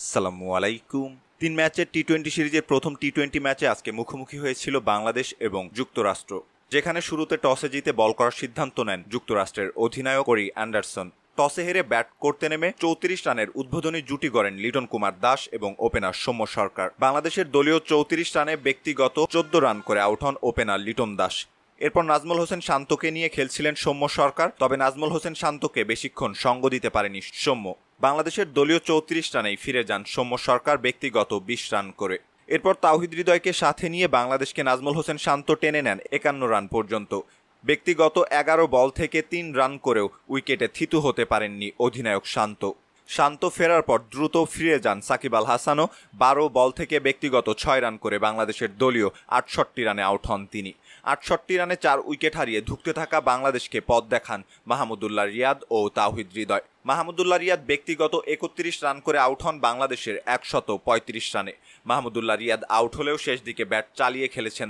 আসসালামু আলাইকুম। 3 ম্যাচের টি-20 সিরিজের প্রথম টি-20 ম্যাচে আজকে মুখোমুখি হয়েছিল বাংলাদেশ এবং যুক্তরাষ্ট্র, যেখানে শুরুতে টসে জিতে বল করার সিদ্ধান্ত নেন যুক্তরাষ্ট্রের অধিনায়ক কোরি অ্যান্ডারসন। টসে হেরে ব্যাট করতে নেমে 34 রানের উদ্বোধনী জুটি গড়েন লিটন কুমার দাস এবং ওপেনার সৌম্য সরকার। বাংলাদেশের দলীয় 34 রানে ব্যক্তিগত 14 রান করে আউট হন ওপেনার লিটন দাস। এরপর নাজমুল হোসেন শান্তকে নিয়ে খেলছিলেন সৌম্য সরকার, তবে নাজমুল হোসেন শান্তকে বেশিক্ষণ সঙ্গ দিতে পারেনি সৌম্য। বাংলাদেশের দলীয় 34 রানেই ফিরে যান সৌম্য সরকার ব্যক্তিগত 20 রান করে। এরপর তাওহিদ হৃদয়কে সাথে নিয়ে বাংলাদেশকে নাজমুল হোসেন শান্ত টেনে নেন 51 রান পর্যন্ত। ব্যক্তিগত 11 বল থেকে 3 রান করেও উইকেটে থিতু হতে পারেননি অধিনায়ক শান্ত ফেরার পর দ্রুত ফিরে যান সাকিব আল হাসানও। 12 বল থেকে ব্যক্তিগত 6 রান করে বাংলাদেশের দলীয় 68 রানে আউট হন তিনি। 68 রানে 4 উইকেট হারিয়ে ধুঁকতে থাকা বাংলাদেশকে পথ দেখান মাহমুদুল্লাহ রিয়াদ ও তাওহিদ হৃদয়। মাহমুদুল্লাহ রিয়াদ ব্যক্তিগত 31 রান করে আউট হন বাংলাদেশের 135 রানে। মাহমুদুল্লাহ রিয়াদ আউট হলেও শেষ দিকে ব্যাট চালিয়ে খেলেছেন